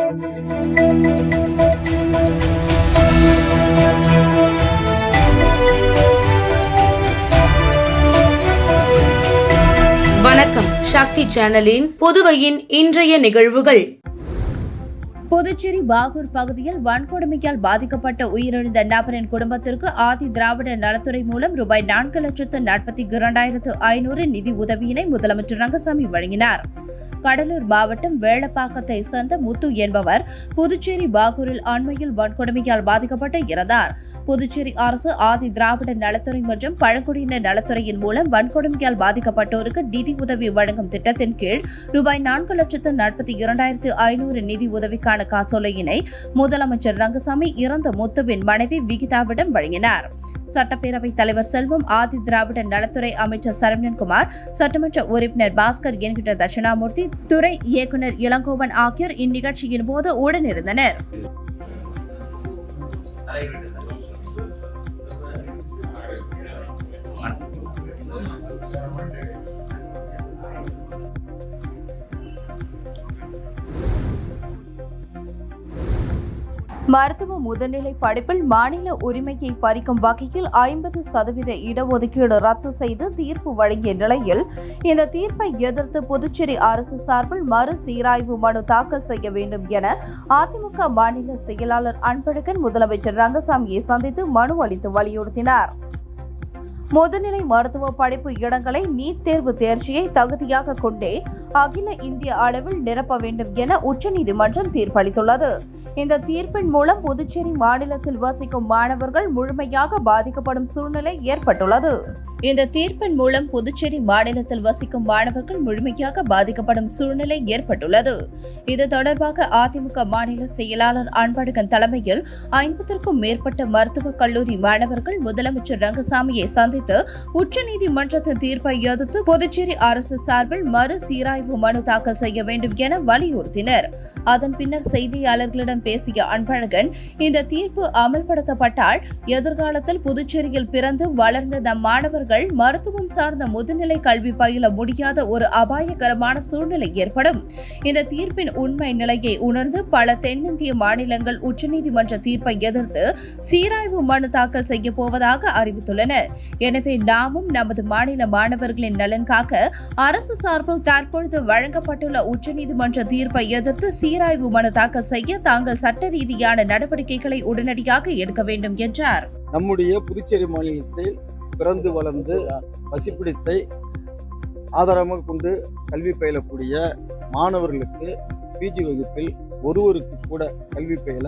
வணக்கம். சக்தி சேனலின் புதுவையின் இன்றைய நிகழ்வுகள். புதுச்சேரி பாகூர் பகுதியில் வன்கொடுமையால் பாதிக்கப்பட்ட உயிரிழந்த நபரின் குடும்பத்திற்கு ஆதி திராவிட நலத்துறை மூலம் ரூபாய் 4,42,500 நிதி உதவியினை முதலமைச்சர் ரங்கசாமி வழங்கினார். கடலூர் மாவட்டம் வேளப்பாக்கத்தை சேர்ந்த முத்து என்பவர் புதுச்சேரி பாகூரில் அண்மையில் வன்கொடுமையால் பாதிக்கப்பட்டு இறந்தார். புதுச்சேரி அரசு ஆதி திராவிட நலத்துறை மற்றும் பழங்குடியினர் நலத்துறையின் மூலம் வன்கொடுமையால் பாதிக்கப்பட்டோருக்கு நிதி உதவி வழங்கும் திட்டத்தின் கீழ் ரூபாய் 4,42,500 நிதி உதவிக்கான காசோலையினை முதலமைச்சர் ரங்கசாமி இறந்த முத்துவின் மனைவி விகிதாவிடம் வழங்கினார். சட்டப்பேரவைத் தலைவர் செல்வம், ஆதி திராவிட நலத்துறை அமைச்சர் சரவணன்குமார், சட்டமன்ற உறுப்பினர் பாஸ்கர் என்கிற தட்சிணாமூர்த்தி, துறை இயக்குநர் இளங்கோவன் ஆகியோர் இந்நிகழ்ச்சியின் போது உடனிருந்தனர். மருத்துவ முதுநிலை படிப்பில் மாநில உரிமையை பறிக்கும் வகையில் 50% இடஒதுக்கீடு ரத்து செய்து தீர்ப்பு வழங்கிய நிலையில் இந்த தீர்ப்பை எதிர்த்து புதுச்சேரி அரசு சார்பில் மறுசீராய்வு மனு தாக்கல் செய்ய வேண்டும் என அதிமுக மாநில செயலாளர் அன்பழகன் முதலமைச்சர் ரங்கசாமியை சந்தித்து மனு அளித்து வலியுறுத்தினார். முதுநிலை மருத்துவ படிப்பு இடங்களை நீட் தேர்வு தேர்ச்சியை தகுதியாக கொண்டே அகில இந்திய அளவில் நிரப்ப வேண்டும் என உச்சநீதிமன்றம் தீர்ப்பளித்துள்ளது. இந்த தீர்ப்பின் மூலம் புதுச்சேரி மாநிலத்தில் வசிக்கும் மாணவர்கள் முழுமையாக பாதிக்கப்படும் சூழ்நிலை ஏற்பட்டுள்ளது. இந்த தீர்ப்பின் மூலம் புதுச்சேரி மாநிலத்தில் வசிக்கும் மாணவர்கள் முழுமையாக பாதிக்கப்படும் சூழ்நிலை ஏற்பட்டுள்ளது. இது தொடர்பாக அதிமுக மாநில செயலாளர் அன்பழகன் தலைமையில் 50க்கும் மேற்பட்ட மருத்துவக் கல்லூரி மாணவர்கள் முதலமைச்சர் ரங்கசாமியை சந்தித்து உச்சநீதிமன்றத்தின் தீர்ப்பை எதிர்த்து புதுச்சேரி அரசு சார்பில் மறுசீராய்வு மனு தாக்கல் செய்ய வேண்டும் என வலியுறுத்தினர். அதன் பின்னர் செய்தியாளர்களிடம் பேசிய அன்பழகன், இந்த தீர்ப்பு அமல்படுத்தப்பட்டால் எதிர்காலத்தில் புதுச்சேரியில் பிறந்து வளர்ந்த நம் மாணவர்கள் மருத்துவம் சார்ந்த முதுநிலை கல்வி பயில முடியாத ஒரு அபாயகரமான சூழ்நிலை ஏற்படும். இந்த தீர்ப்பின் உண்மை நிலையை உணர்ந்து பல தென்னிந்திய மாநிலங்கள் உச்சநீதிமன்ற தீர்ப்பை எதிர்த்து சீராய்வு மனு தாக்கல் செய்ய போவதாக அறிவித்துள்ளனர். எனவே நாமும் நமது மாநில மாணவர்களின் நலன் காக்க அரசு சார்பில் தற்பொழுது வழங்கப்பட்டுள்ள உச்சநீதிமன்ற தீர்ப்பை எதிர்த்து சீராய்வு மனு தாக்கல் செய்ய தாங்கள் சட்ட ரீதியான நடவடிக்கைகளை உடனடியாக எடுக்க வேண்டும் என்றார். நம்முடைய புதுச்சேரி மாநிலத்தில் பிறந்து வளர்ந்து பசிப்பிடித்தை ஆதாரமாக கொண்டு கல்வி பயிலக்கூடிய மாணவர்களுக்கு பிஜி வகுப்பில் ஒருவருக்கு கூட கல்வி பயில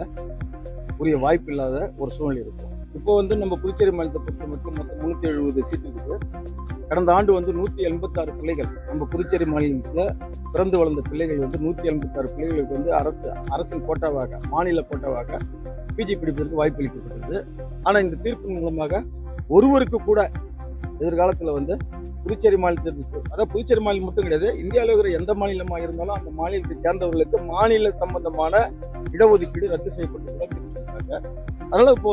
உரிய வாய்ப்பு இல்லாத ஒரு சூழ்நிலை இருக்கும். இப்போ நம்ம புதுச்சேரி மாநிலத்தை பொறுத்த மட்டும் மொத்தம் 370 சீட்டு இருக்குது. கடந்த ஆண்டு 186 பிள்ளைகள் நம்ம புதுச்சேரி மாநிலத்தில் பிறந்து வளர்ந்த பிள்ளைகள் 186 பிள்ளைகளுக்கு அரசின் கோட்டாவாக, மாநில கோட்டாவாக பிஜி படிப்பதற்கு வாய்ப்பு அளிக்கப்பட்டது. ஆனால் இந்த தீர்ப்பின் மூலமாக ஒருவருக்கு கூட எதிர்காலத்தில் புதுச்சேரி மாநிலத்திற்கு, அதாவது புதுச்சேரி மாநிலம் மட்டும் கிடையாது, இந்தியாவில் இருக்கிற எந்த மாநிலமாக இருந்தாலும் அந்த மாநிலத்தை சேர்ந்தவர்களுக்கு மாநில சம்பந்தமான இடஒதுக்கீடு ரத்து செய்யப்பட்டிருக்கிறதா தெரிவிச்சிருக்காங்க. அதனால இப்போ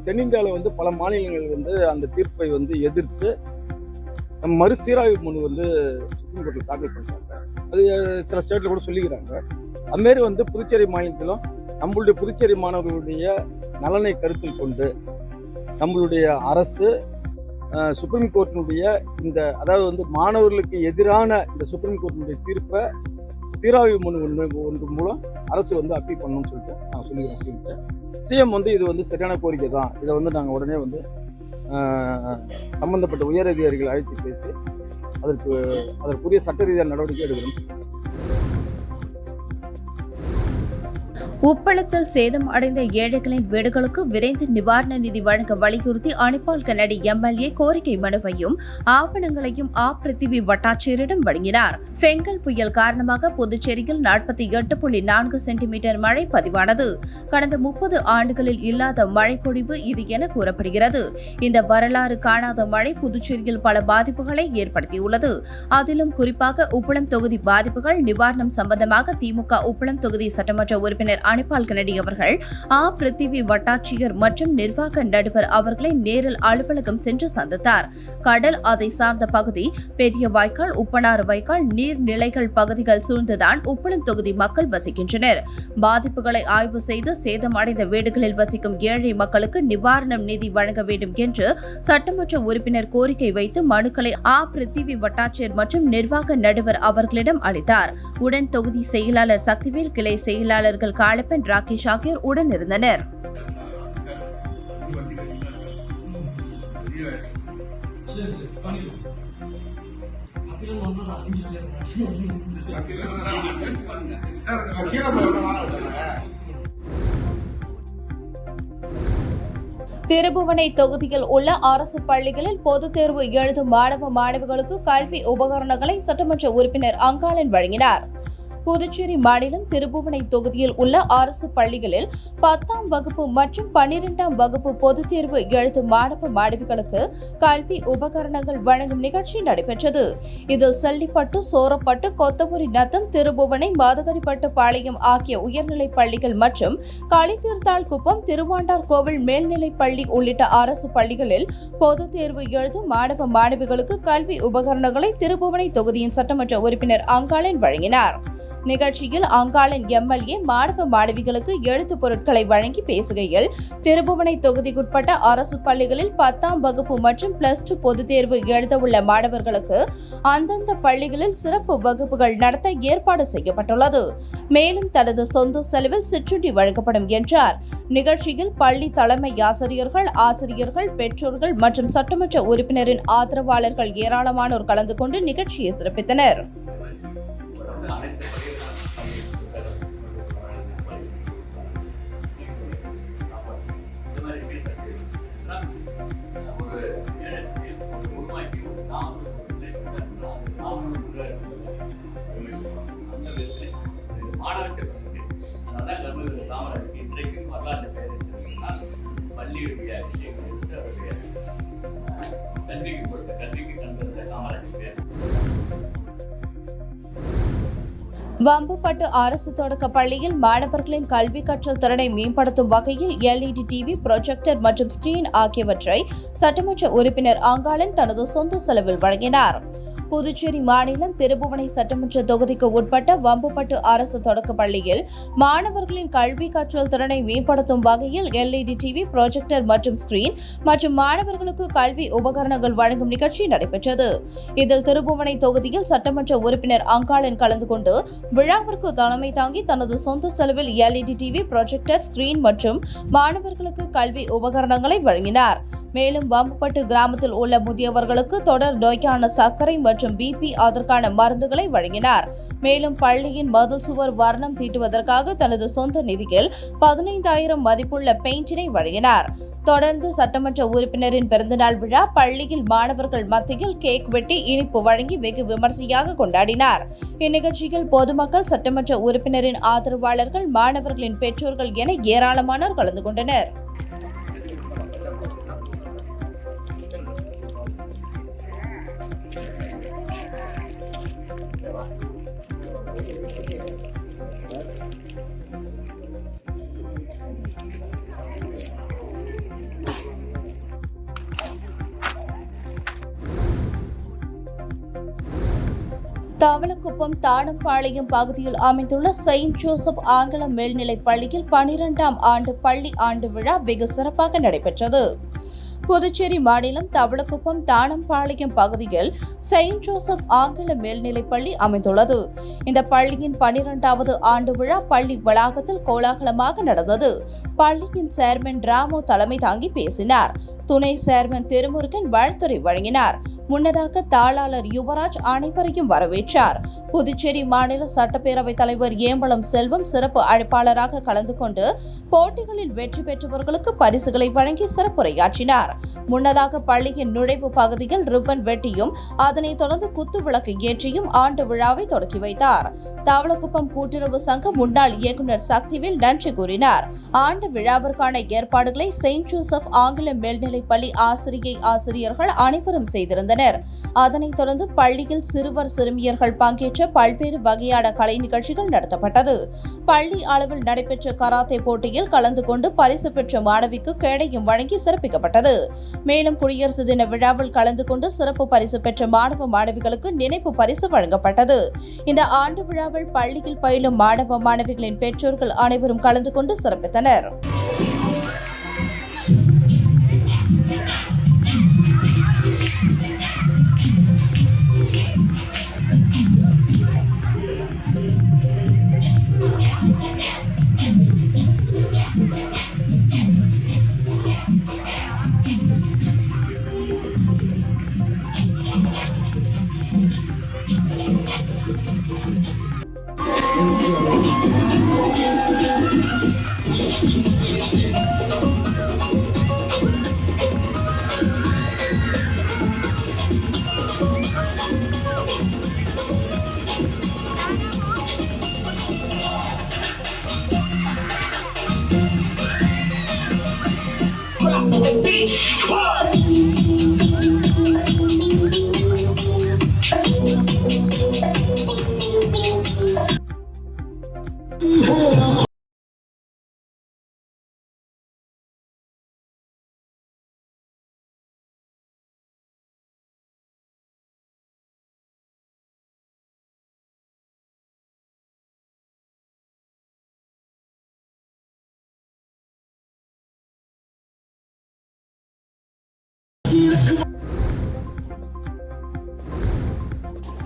தென்னிந்தியாவில் பல மாநிலங்கள் அந்த தீர்ப்பை எதிர்த்து மறுசீராய்வு மனு சுப்ரீம் கோர்ட்டில் தாக்கல் பண்ணுறாங்க. அது சில ஸ்டேட்டில் கூட சொல்லிக்கிறாங்க. அதுமாரி புதுச்சேரி மாநிலத்திலும் நம்மளுடைய புதுச்சேரி மாணவர்களுடைய நலனை கருத்தில் கொண்டு நம்மளுடைய அரசு சுப்ரீம் கோர்ட்டினுடைய அதாவது மாணவர்களுக்கு எதிரான இந்த சுப்ரீம் கோர்ட்டினுடைய தீர்ப்பை சீராய்வு மனு ஒன்று மூலம் அரசு அப்பீல் பண்ணணும்னு சொல்லிட்டு நான் சொல்லிக்கிறேன். சிஎம் இது சரியான கோரிக்கை தான். இதை நாங்கள் உடனே சம்பந்தப்பட்ட உயர் அதிகாரிகள் அழைத்து பேசி அதற்குரிய சட்ட ரீதியான நடவடிக்கை எடுக்கணும். உப்பளத்தில் சேதம் அடைந்த ஏழைகளின் வீடுகளுக்கு விரைந்து நிவாரண நிதி வழங்க வலியுறுத்தி அனிபால் கன்னடி எம்எல்ஏ கோரிக்கை மனுவையும் ஆவணங்களையும் பிருத்திவி வட்டாட்சியரிடம் வழங்கினார். பெங்கல் புயல் காரணமாக புதுச்சேரியில் 48.4 சென்டிமீட்டர் மழை பதிவானது. கடந்த 30 ஆண்டுகளில் இல்லாத மழை பொழிவு இது என கூறப்படுகிறது. இந்த வரலாறு காணாத மழை புதுச்சேரியில் பல பாதிப்புகளை ஏற்படுத்தியுள்ளது. அதிலும் குறிப்பாக உப்பளம் தொகுதி பாதிப்புகள் நிவாரணம் சம்பந்தமாக திமுக உப்பளம் தொகுதி சட்டமன்ற உறுப்பினர் அனிபால் கென்னடி அவர்கள் பிருத்திவி வட்டாட்சியர் மற்றும் நிர்வாக நடுவர் அவர்களை நேரில் அலுவலகம் சென்று சந்தித்தார். கடல், அதை சார்ந்த பகுதி, பெரிய வாய்க்கால், உப்பனாறு வாய்க்கால், நீர்நிலைகள் பகுதிகள் சூழ்ந்துதான் உப்பளம் தொகுதி மக்கள் வசிக்கின்றனர். பாதிப்புகளை ஆய்வு செய்து சேதமடைந்த வீடுகளில் வசிக்கும் ஏழை மக்களுக்கு நிவாரணம் நிதி வழங்க வேண்டும் என்று சட்டமன்ற உறுப்பினர் கோரிக்கை வைத்து மனுக்களை பிருத்திவி வட்டாட்சியர் மற்றும் நிர்வாக நடுவர் அவர்களிடம் அளித்தார். உடன் தொகுதி செயலாளர் சக்திவேல், கிளை செயலாளர்கள் காளப்பன், ராகேஷ் ஆகியோர் உடன் இருந்தனர். திருபுவனை தொகுதியில் உள்ள அரசு பள்ளிகளில் பொதுத் தேர்வு எழுதும் மாணவ மாணவிகளுக்கு கல்வி உபகரணங்களை சட்டமன்ற உறுப்பினர் அங்காளன் வழங்கினார். புதுச்சேரி மாநிலம் திருபுவனை தொகுதியில் உள்ள அரசு பள்ளிகளில் 10ஆம் வகுப்பு மற்றும் 12ஆம் வகுப்பு பொதுத் தேர்வு எழுதும் மாணவ மாணவிகளுக்கு கல்வி உபகரணங்கள் வழங்கும் நிகழ்ச்சி நடைபெற்றது. இதில் செல்லிப்பட்டு, சோரப்பட்டு, கொத்தபுரி நத்தம், திருபுவனை, மாதகடிப்பட்டு பாளையம் ஆகிய உயர்நிலைப் பள்ளிகள் மற்றும் களித்தீர்த்தாள் குப்பம், திருவாண்டார் கோவில் மேல்நிலைப் பள்ளி உள்ளிட்ட அரசு பள்ளிகளில் பொதுத் தேர்வு எழுதும் மாணவ மாணவிகளுக்கு கல்வி உபகரணங்களை திருபுவனை தொகுதியின் சட்டமன்ற உறுப்பினர் அங்காளன் வழங்கினார். நிகழ்ச்சியில் அங்காளன் எம்எல்ஏ மாணவ மாணவிகளுக்கு எழுத்துப் பொருட்களை வழங்கி பேசுகையில், திருபுவனை தொகுதிக்குட்பட்ட அரசு பள்ளிகளில் 10ஆம் வகுப்பு மற்றும் +2 பொதுத் தேர்வு எழுதவுள்ள மாணவர்களுக்கு அந்தந்த பள்ளிகளில் சிறப்பு வகுப்புகள் நடத்த ஏற்பாடு செய்யப்பட்டுள்ளது. மேலும் தனது சொந்த செலவில் சிற்றுண்டி வழங்கப்படும் என்றார். நிகழ்ச்சியில் பள்ளி தலைமை ஆசிரியர்கள், பெற்றோர்கள் மற்றும் சட்டமன்ற உறுப்பினரின் ஆதரவாளர்கள் ஏராளமானோர் கலந்து கொண்டு நிகழ்ச்சியை சிறப்பித்தனர். வம்புப்பட்டு அரசு தொடக்க பள்ளியில் மாணவர்களின் கல்வி கற்றல் திறனை மேம்படுத்தும் வகையில் LED டிவி, ப்ரொஜெக்டர் மற்றும் ஸ்கிரீன் ஆகியவற்றை சட்டமன்ற உறுப்பினர் அங்காளன் தனது சொந்த செலவில் வழங்கினார். புதுச்சேரி மாநிலம் திருபுவனை சட்டமன்ற தொகுதிக்கு உட்பட்ட வம்புப்பட்டு அரசு தொடக்க பள்ளியில் மாணவர்களின் கல்வி கற்றல் திறனை மேம்படுத்தும் வகையில் LED டிவி, ப்ரொஜெக்டர் மற்றும் ஸ்கிரீன் மற்றும் மாணவர்களுக்கு கல்வி உபகரணங்கள் வழங்கும் நிகழ்ச்சி நடைபெற்றது. இதில் திருபுவனை தொகுதியில் சட்டமன்ற உறுப்பினர் அங்காளன் கலந்து கொண்டு விழாவிற்கு தலைமை தாங்கி தனது சொந்த செலவில் LED டிவி, ப்ரொஜெக்டர், ஸ்கிரீன் மற்றும் மாணவர்களுக்கு கல்வி உபகரணங்களை வழங்கினார். மேலும் வம்புப்பட்டு கிராமத்தில் உள்ள முதியவர்களுக்கு தொடர் நோய்க்கான சர்க்கரை மற்றும் BP அதற்கான மருந்துகளை வழங்கினார். மேலும் பள்ளியின் மதில் சுவர் வர்ணம் தீட்டுவதற்காக தனது சொந்த நிதியில் 15,000 மதிப்புள்ள பெயிண்டினை வழங்கினார். தொடர்ந்து சட்டமன்ற உறுப்பினரின் பிறந்தநாள் விழா பள்ளியில் மாணவர்கள் மத்தியில் கேக் வெட்டி இனிப்பு வழங்கி வெகு விமர்சையாக கொண்டாடினார். இந்நிகழ்ச்சியில் பொதுமக்கள், சட்டமன்ற உறுப்பினரின் ஆதரவாளர்கள், மாணவர்களின் பெற்றோர்கள் என ஏராளமானோர் கலந்து கொண்டனர். தவளக்குப்பம் தானம்பாளையம் பகுதியில் அமைந்துள்ள செயின்ட் ஜோசப் ஆங்கில மேல்நிலைப் பள்ளியில் 12ஆம் ஆண்டு பள்ளி ஆண்டு விழா வெகு சிறப்பாக நடைபெற்றது. புதுச்சேரி மாநிலம் தவளக்குப்பம் தானம்பாளையம் பகுதியில் செயின்ட் ஜோசப் ஆங்கில மேல்நிலைப் பள்ளி அமைந்துள்ளது. இந்த பள்ளியின் 12வது ஆண்டு விழா பள்ளி வளாகத்தில் கோலாகலமாக நடந்தது. பள்ளியின் சேர்மன் ராமோ தலைமை தாங்கி பேசினார். துணை சேர்மன் திருமுருகன் வாழ்த்துரை வழங்கினார். முன்னதாக தாளாளர் யுவராஜ் அனைவரையும் வரவேற்றார். புதுச்சேரி மாநில சட்டப்பேரவைத் தலைவர் ஏம்பலம் செல்வம் சிறப்பு அழைப்பாளராக கலந்து கொண்டு போட்டிகளில் வெற்றி பெற்றவர்களுக்கு பரிசுகளை வழங்கி சிறப்புரையாற்றினார். முன்னதாக பள்ளியின் நுழைவு பகுதியில் ரிப்பன் வெட்டியும் அதனைத் தொடர்ந்து குத்து விளக்கு ஏற்றியும் ஆண்டு விழாவை தொடக்கி வைத்தார். தவளக்குப்பம் கூட்டுறவு சங்க முன்னாள் இயக்குநர் சக்திவேல் நன்றி கூறினார். ஆண்டு விழாவிற்கான ஏற்பாடுகளை செயின்ட் ஜோசப் ஆங்கில மேல்நிலைப் பள்ளி ஆசிரியர்கள் அனைவரும் செய்திருந்தனர். அதனைத் தொடர்ந்து பள்ளியில் சிறுவர் சிறுமியர்கள் பங்கேற்ற பல்வேறு வகையான கலை நிகழ்ச்சிகள் நடத்தப்பட்டது. பள்ளி அளவில் நடைபெற்ற கராத்தே போட்டியில் கலந்து கொண்டு பரிசு பெற்ற மாணவிக்கு கேடயம் வழங்கி சிறப்பிக்கப்பட்டது. மேலும் குடியரசு தின விழாவில் கலந்து கொண்டு சிறப்பு பரிசு பெற்ற மாணவ மாணவிகளுக்கு நினைவு பரிசு வழங்கப்பட்டது. இந்த ஆண்டு விழாவில் பள்ளியில் பயிலும் மாணவ மாணவிகளின் பெற்றோர்கள் அனைவரும் கலந்து கொண்டு சிறப்பித்தனர்.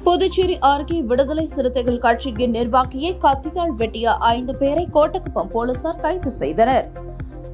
புதுச்சேரி அருகே விடுதலை சிறுத்தைகள் கட்சியின் நிர்வாகியை கத்தியால் வெட்டிய 5 பேரை கோட்டக்குப்பம் போலீசார் கைது செய்தனர்.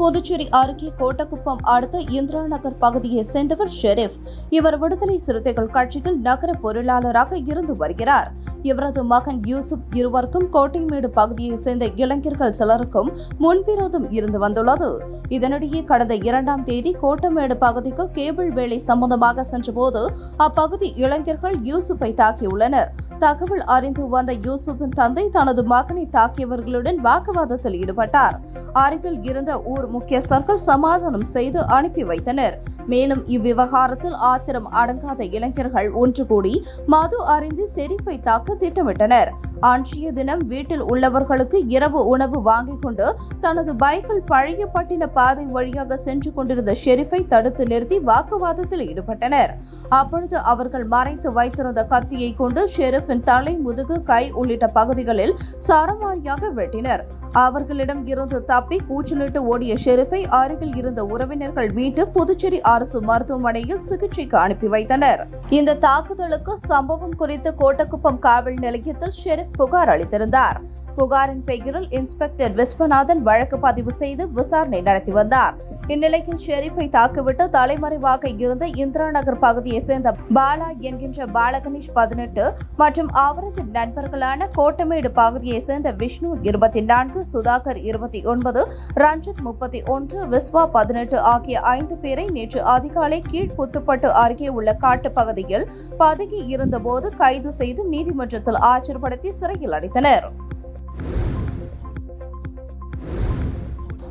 புதுச்சேரி அருகே கோட்டக்குப்பம் அடுத்த இந்திரா நகர் பகுதியை சேர்ந்தவர் ஷெரீப். இவர் விடுதலை சிறுத்தைகள் கட்சியில் நகர பொருளாளராக இருந்து வருகிறார். இவரது மகன் யூசுப் இருவருக்கும் கோட்டைமேடு பகுதியை சேர்ந்த இளைஞர்கள் சிலருக்கும் முன்விரோதம் இருந்து வந்துள்ளது. இதனிடையே கடந்த 2ஆம் தேதி கோட்டமேடு பகுதிக்கு கேபிள் வேலை சம்பந்தமாக சென்றபோது அப்பகுதி இளைஞர்கள் யூசுப்பை தாக்கியுள்ளனர். தகவல் அறிந்து வந்த யூசுப்பின் தந்தை தனது மகனை தாக்கியவர்களுடன் வாக்குவாதத்தில் ஈடுபட்டார். அருகில் இருந்த ஊர் முக்கியஸ்தர்கள் சமாதானம் செய்து அனுப்பி வைத்தனர். மேலும் இவ்விவகாரத்தில் ஆத்திரம் அடங்காத இளைஞர்கள் ஒன்று கூடி மது அருந்தி ஷெரீப்பை தாக்க திட்டமிட்டனர். அன்றைய தினம் வீட்டில் உள்ளவர்களுக்கு இரவு உணவு வாங்கிக் கொண்டு தனது பைக்கில் பழையப்பட்டின பாதை வழியாக சென்று கொண்டிருந்த ஷெரீப்பை தடுத்து நிறுத்தி வாக்குவாதத்தில் ஈடுபட்டனர். அப்பொழுது அவர்கள் மறைத்து வைத்திருந்த கத்தியை கொண்டு ஷெரீப்பின் தலை, முதுகு, கை உள்ளிட்ட பகுதிகளில் சரமாரியாக வெட்டினர். அவர்களிடம் இருந்து தப்பி கூச்சலிட்டு ஓடிய ஷெரீப்பை அருகில் இருந்த உறவினர்கள் மீட்டு புதுச்சேரி அரசு மருத்துவமனையில் சிகிச்சைக்கு அனுப்பி வைத்தனர். இந்த தாக்குதலுக்கு சம்பவம் குறித்து கோட்டக்குப்பம் காவல் நிலையத்தில் ஷெரீப் புகார் அளித்திருந்தார். புகாரின் பெயரில் இன்ஸ்பெக்டர் விஸ்வநாதன் வழக்கு பதிவு செய்து விசாரணை நடத்தி வந்தார். இந்நிலையில் ஷெரீப்பை தாக்கிவிட்டு தலைமறைவாக இருந்த இந்திரா நகர் பகுதியை சேர்ந்த பாலா என்கின்ற பாலகணேஷ் 18 மற்றும் அவரது நண்பர்களான கோட்டமேடு பகுதியை சேர்ந்த விஷ்ணு 24, சுதாகர் 29, ரஞ்சித் 31, விஸ்வா 18 ஆகிய 5 பேரை நேற்று அதிகாலை கீழ்புத்துப்பட்டு அருகே உள்ள காட்டு பகுதியில் பதுங்கி இருந்தபோது கைது செய்து நீதிமன்றத்தில் ஆஜர்படுத்தி சிறையில் அடைத்தனர்.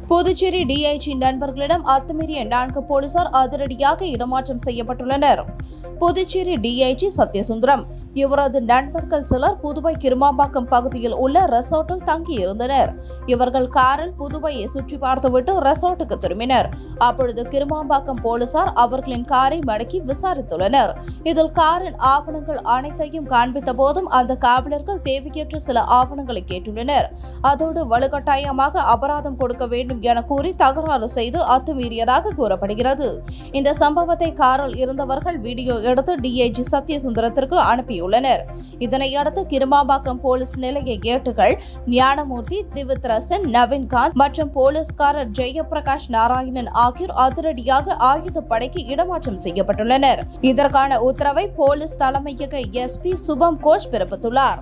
புதுச்சேரி டிஐஜி நண்பர்களிடம் அத்துமீறிய 4 போலீசார் அதிரடியாக இடமாற்றம் செய்யப்பட்டுள்ளனர். புதுச்சேரி டிஐஜி சத்யசுந்தரம் இவரது நண்பர்கள் சிலர் புதுவை கிருமாம்பாக்கம் பகுதியில் உள்ள ரெசார்ட்டில் தங்கியிருந்தனர். இவர்கள் காரில் புதுவையை சுற்றி பார்த்துவிட்டு ரெசார்ட்டுக்கு திரும்பினர். அப்பொழுது கிருமாம்பாக்கம் போலீசார் அவர்களின் காரை மடக்கி விசாரித்துள்ளனர். இதில் காரின் ஆவணங்கள் அனைத்தையும் காண்பித்த போதும் அந்த காவலர்கள் தேவையற்ற சில ஆவணங்களை கேட்டுள்ளனர். அதோடு வலுக்கட்டாயமாக அபராதம் கொடுக்க வேண்டும் என கூறி தகராறு செய்து அத்துமீறியதாக கூறப்படுகிறது. இந்த சம்பவத்தை காரில் இருந்தவர்கள் வீடியோ எடுத்து டிஐஜி சத்யசுந்தரத்திற்கு அனுப்பியுள்ளனர். இதனையடுத்து கிருமாம்பாக்கம் போலீஸ் நிலைய கேட்டுகள் ஞானமூர்த்தி, திவித்ரசன், நவீன்காந்த் மற்றும் போலீஸ்காரர் ஜெயபிரகாஷ் நாராயணன் ஆகியோர் அதிரடியாக ஆயுதப்படைக்கு இடமாற்றம் செய்யப்பட்டுள்ளனர். இதற்கான உத்தரவை போலீஸ் தலைமையக எஸ்பி சுபம் கோஷ் பிறப்பித்துள்ளார்.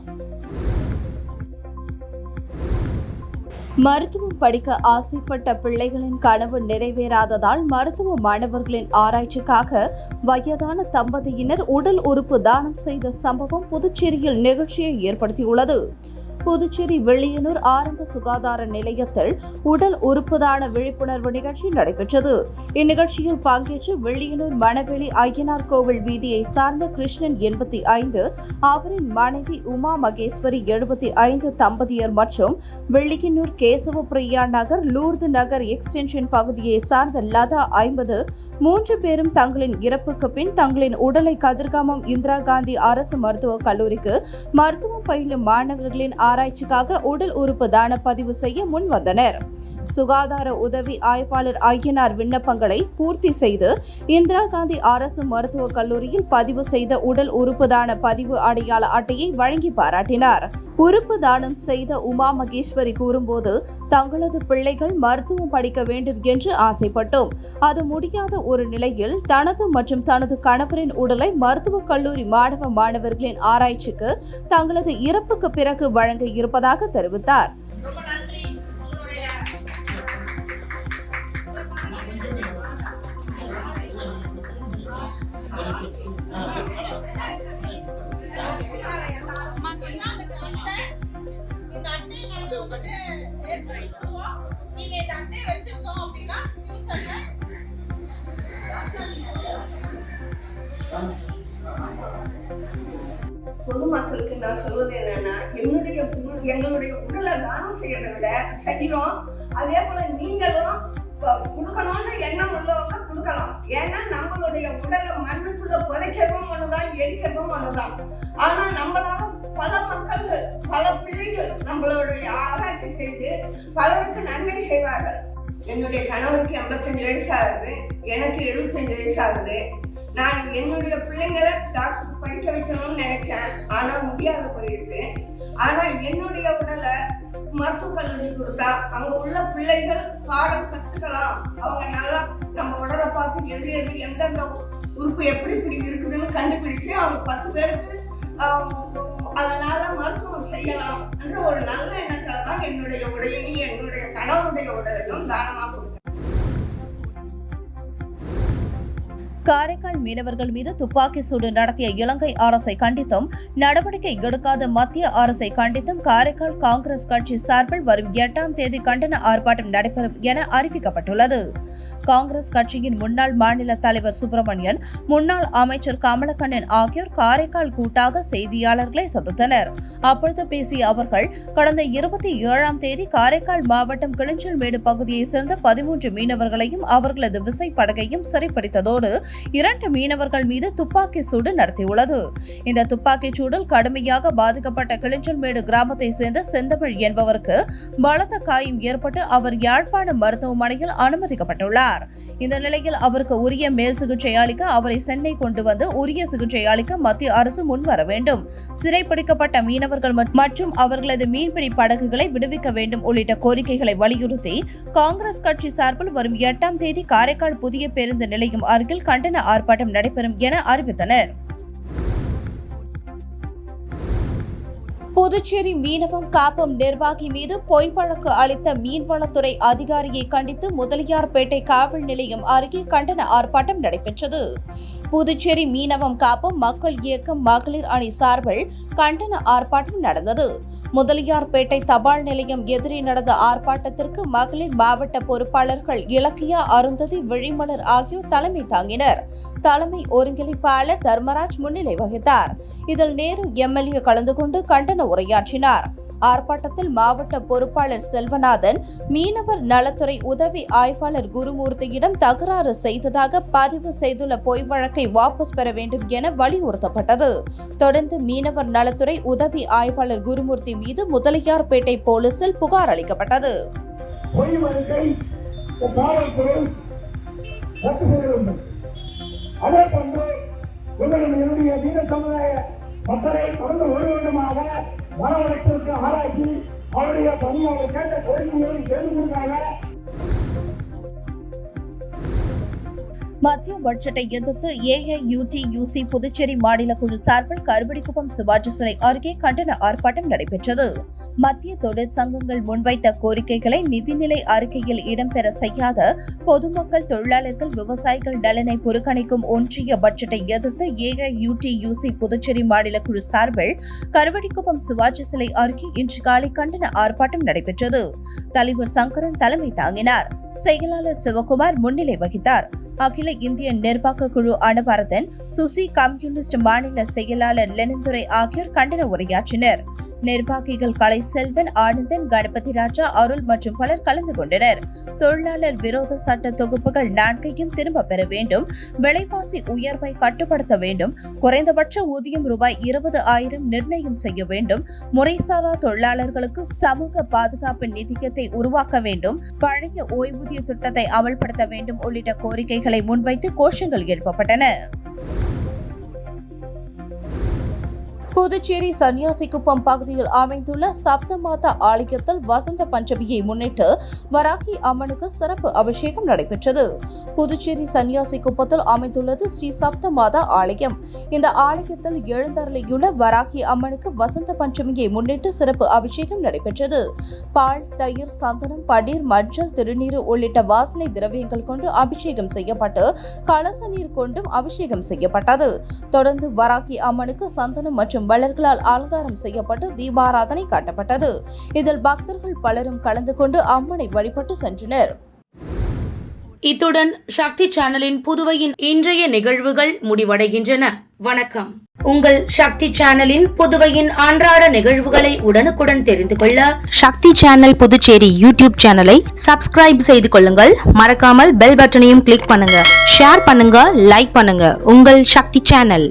மருத்துவம் படிக்க ஆசைப்பட்ட பிள்ளைகளின் கனவு நிறைவேறாததால் மருத்துவ மாணவர்களின் ஆராய்ச்சிக்காக வயதான தம்பதியினர் உடல் உறுப்பு தானம் செய்த சம்பவம் புதுச்சேரியில் நிகழ்ச்சியை ஏற்படுத்தியுள்ளது. புதுச்சேரி வெள்ளியனூர் ஆரம்ப சுகாதார நிலையத்தில் உடல் உறுப்பு தான விழிப்புணர்வு நிகழ்ச்சி நடைபெற்றது. இந்நிகழ்ச்சியில் பங்கேற்று வெள்ளியனூர் மணவெளி ஐயனார் கோவில் வீதியை சார்ந்த கிருஷ்ணன் 85, அவரின் மனைவி உமா மகேஸ்வரி 75 தம்பதியர் மற்றும் வெள்ளியனூர் கேசவப்பிரியா நகர் லூர்து நகர் எக்ஸ்டென்ஷன் பகுதியை சார்ந்த லதா 50 3 பேரும் தங்களின் இறப்புக்கு பின் தங்களின் உடலை கதிர்காமம் இந்திரா காந்தி அரசு மருத்துவக் கல்லூரிக்கு மருத்துவம் பயிலும் மாணவர்களின் ஆராய்ச்சிக்காக உடல் உறுப்பு தான பதிவு செய்ய முன் வந்தனர். சுகாதார உதவி ஆய்வாளர் ஐயனார் விண்ணப்பங்களை பூர்த்தி செய்து இந்திரா காந்தி அரசு மருத்துவக் கல்லூரியில் பதிவு செய்த உடல் உறுப்பு தான பதிவு அடையாள அட்டையை வழங்கி பாராட்டினார். உறுப்பு தானம் செய்த உமா மகேஸ்வரி கூறும்போது, தங்களது பிள்ளைகள் மருத்துவம் படிக்க வேண்டும் என்று ஆசைப்பட்டோம். அது முடியாத ஒரு நிலையில் தனது மற்றும் தனது கணவரின் உடலை மருத்துவக் கல்லூரி மாணவ மாணவர்களின் ஆராய்ச்சிக்கு தங்களது இறப்புக்கு பிறகு வழங்க இருப்பதாக தெரிவித்தார். பொதுமக்களுக்கு நான் சொல்வது என்னன்னா, எங்களுடைய உடலை தானம் செய்யறதை விட செய்கிறோம். அதே போல நீங்களும் கொடுக்கணும்னு எண்ணம் உள்ளவங்க கொடுக்கலாம். ஏன்னா நம்மளுடைய உடலை மண்ணுக்குள்ள புதைக்கிறதும் ஒண்ணுதான், எரிக்கிறதும் ஒண்ணுதான். ஆனா நம்மளால பல மக்கள், பல பிள்ளைகள் நம்மளுடைய ஆராய்ச்சி செய்து பலருக்கு நன்மை செய்வார்கள். என்னுடைய கணவருக்கு 85 வயசு ஆகுது, எனக்கு 75 வயசு ஆகுது. நான் என்னுடைய பிள்ளைங்களை டாக்டருக்கு படிக்க வைக்கணும்னு நினைச்சேன், ஆனா முடியாத போயிடுச்சு. ஆனா என்னுடைய உடலை மருத்துவக் கல்லூரி கொடுத்தா அங்க உள்ள பிள்ளைகள் பாடம் கத்துக்கலாம். அவங்க நல்லா நம்ம உடலை பார்த்து எது எந்தெந்த உறுப்பு எப்படி இருக்குதுன்னு கண்டுபிடிச்சு அவங்க 10 பேருக்கு அதனால மருத்துவம் செய்யலாம் என்ற ஒரு நல்ல எண்ணத்துல தான் என்னுடைய உடையையும் என்னுடைய கணவருடைய உடலையும் தானமாக கொடுத்தேன். காரைக்கால் மீனவர்கள் மீது துப்பாக்கி சூடு நடத்திய இலங்கை அரசை கண்டித்தும் நடவடிக்கை எடுக்காத மத்திய அரசை கண்டித்தும் காரைக்கால் காங்கிரஸ் கட்சி சார்பில் வரும் 8ஆம் தேதி கண்டன ஆர்ப்பாட்டம் நடைபெறும் என அறிவிக்கப்பட்டுள்ளது. காங்கிரஸ் கட்சியின் முன்னாள் மாநில தலைவர் சுப்பிரமணியன், முன்னாள் அமைச்சர் கமலக்கண்ணன் ஆகியோர் காரைக்கால் கூட்டாக செய்தியாளர்களை சந்தித்தனர். அப்பொழுது பேசிய அவர்கள், கடந்த 27ஆம் தேதி காரைக்கால் மாவட்டம் கிளிஞ்சல்மேடு பகுதியைச் சேர்ந்த 13 மீனவர்களையும் அவர்களது விசைப்படகையும் சிறைப்பிடித்ததோடு 2 மீனவர்கள் மீது துப்பாக்கி சூடு நடத்தியுள்ளது. இந்த துப்பாக்கிச் சூடில் கடுமையாக பாதிக்கப்பட்ட கிளிஞ்சல்மேடு கிராமத்தை சேர்ந்த செந்தமிழ் என்பவருக்கு பலத்த காயம் ஏற்பட்டு அவர் யாழ்ப்பாணம் மருத்துவமனையில் அனுமதிக்கப்பட்டுள்ளார். இந்த நிலையில் அவருக்கு உரிய மேல் சிகிச்சை அளிக்க அவரை சென்னை கொண்டு வந்து உரிய சிகிச்சை அளிக்க மத்திய அரசு முன்வர வேண்டும். சிறைப்பிடிக்கப்பட்ட மீனவர்கள் மற்றும் அவர்களது மீன்பிடி படகுகளை விடுவிக்க வேண்டும் உள்ளிட்ட கோரிக்கைகளை வலியுறுத்தி காங்கிரஸ் கட்சி சார்பில் வரும் 8ஆம் தேதி காரைக்கால் புதிய பேருந்து நிலையம் அருகில் கண்டன ஆர்ப்பாட்டம் நடைபெறும் என அறிவித்தனர். புதுச்சேரி மீனவம் காப்பம் நிர்வாகி மீது பொய் வழக்கு அளித்த மீன்வளத்துறை அதிகாரியை கண்டித்து முதலியார்பேட்டை காவல் நிலையம் அருகே கண்டன ஆர்ப்பாட்டம் நடைபெற்றது. புதுச்சேரி மீனவம் காப்பம் மக்கள் இயக்கம் மகளிர் அணி சார்பில் கண்டன ஆர்ப்பாட்டம் நடந்தது. முதலியார்பேட்டை தபால் நிலையம் எதிரே நடந்த ஆர்ப்பாட்டத்திற்கு மகளிர் மாவட்ட பொறுப்பாளர்கள் இலக்கியா, அருந்ததி, விழிமலர் ஆகியோர் தலைமை தாங்கினர். தலைமை ஒருங்கிணைப்பாளர் தர்மராஜ் முன்னிலை வகித்தார். இதில் நேரு எம்எல்ஏ கலந்து கொண்டு கண்டன உரையாற்றினார். ஆர்ப்பாட்டத்தில் மாவட்ட பொறுப்பாளர் செல்வநாதன், மீனவர் நலத்துறை உதவி ஆய்வாளர் குருமூர்த்தியிடம் தகராறு செய்ததாக பதிவு செய்துள்ள பொய் வழக்கை வாபஸ் பெற வேண்டும் என வலியுறுத்தப்பட்டது. தொடர்ந்து மீனவர் நலத்துறை உதவி ஆய்வாளர் குருமூர்த்தி மீது முதலியார்பேட்டை போலீசில் புகார் அளிக்கப்பட்டது. மக்களை தொடர்ந்து ஒரு வருடமாக வரவழைச்சிருக்க ஆராய்ச்சி அவருடைய பணியாளர் கேட்ட கோரிக்கைகளை செய்து கொடுத்தாங்க. மத்திய பட்ஜெட்டை எதிர்த்து AIUTUC புதுச்சேரி மாநில குழு சார்பில் கருவடிக்குப்பம் சிவாஜி சிலை அருகே கண்டன ஆர்ப்பாட்டம் நடைபெற்றது. மத்திய தொழிற்சங்கங்கள் முன்வைத்த கோரிக்கைகளை நிதிநிலை அறிக்கையில் இடம்பெற செய்யாத பொதுமக்கள், தொழிலாளர்கள், விவசாயிகள் நலனை புறக்கணிக்கும் ஒன்றிய பட்ஜெட்டை எதிர்த்து AIUTUC புதுச்சேரி மாநில குழு சார்பில் கருவடிக்குப்பம் சிவாஜி சிலை அருகே இன்று காலை கண்டன ஆர்ப்பாட்டம் நடைபெற்றது. தலைவர் சங்கரன் தலைமை தாங்கினார். செயலாளர் சிவகுமார் முன்னிலை வகித்தார். அகில இந்திய நிர்வாக குழு அனவரதன், சுசி, கம்யூனிஸ்ட் மாநில செயலாளர் லெனின்துரை ஆகியோர் கண்டன உரையாற்றினர். நிர்வாகிகள் கலை செல்வன், ஆனந்தன், கணபதி ராஜா, அருள் மற்றும் பலர் கலந்து கொண்டனர். தொழிலாளர் விரோத சட்ட தொகுப்புகள் 4ஐயும் திரும்ப பெற வேண்டும், விலைவாசி உயர்வை கட்டுப்படுத்த வேண்டும், குறைந்தபட்ச ஊதியம் ரூபாய் 20,000 நிர்ணயம் செய்ய வேண்டும், முறைசாரா தொழிலாளர்களுக்கு சமூக பாதுகாப்பு நிதியத்தை உருவாக்க வேண்டும், பழைய ஓய்வூதிய திட்டத்தை அமல்படுத்த வேண்டும் உள்ளிட்ட கோரிக்கைகளை முன்வைத்து கோஷங்கள் எழுப்பப்பட்டன. புதுச்சேரி சன்னியாசிக்குப்பம் பகுதியில் அமைந்துள்ள சப்தமாதா ஆலயத்தில் வசந்த பஞ்சமியை முன்னிட்டு வராகி அம்மனுக்கு சிறப்பு அபிஷேகம் நடைபெற்றது. புதுச்சேரி சன்னியாசிக்குப்பத்தில் அமைந்துள்ளது ஸ்ரீ சப்தமாதா ஆலயம். இந்த ஆலயத்தில் எழுந்தருளியுள்ள வராகி அம்மனுக்கு வசந்த பஞ்சமியை முன்னிட்டு சிறப்பு அபிஷேகம் நடைபெற்றது. பால், தயிர், சந்தனம், பன்னீர், மஞ்சள், திருநீர் உள்ளிட்ட வாசனை திரவியங்கள் கொண்டு அபிஷேகம் செய்யப்பட்டு கலச நீர் கொண்டும் அபிஷேகம் செய்யப்பட்டது. தொடர்ந்து வராகி அம்மனுக்கு சந்தனம் மற்றும் மலர்களால் அலங்காரம் செய்யப்பட்டு தீபாராதனை காட்டப்பட்டது. இதில் பக்தர்கள் பலரும் கலந்து கொண்டு அம்மனை வழிபட்டு சென்றனர். இத்துடன் சக்தி சேனலின் புதுவையின் இன்றைய நிகழ்வுகள் முடிவடைகின்றன. வணக்கம். உங்கள் சக்தி சேனலின் புதுவையின் அன்றாட நிகழ்வுகளை உடனுக்குடன் தெரிந்து கொள்ள சக்தி சேனல் புதுச்சேரி யூடியூப் சேனலை சப்ஸ்கிரைப் செய்து கொள்ளுங்கள். மறக்காமல் பெல் பட்டனையும் கிளிக் பண்ணுங்க. ஷேர் பண்ணுங்க, லைக் பண்ணுங்க. உங்கள் சக்தி சேனல்.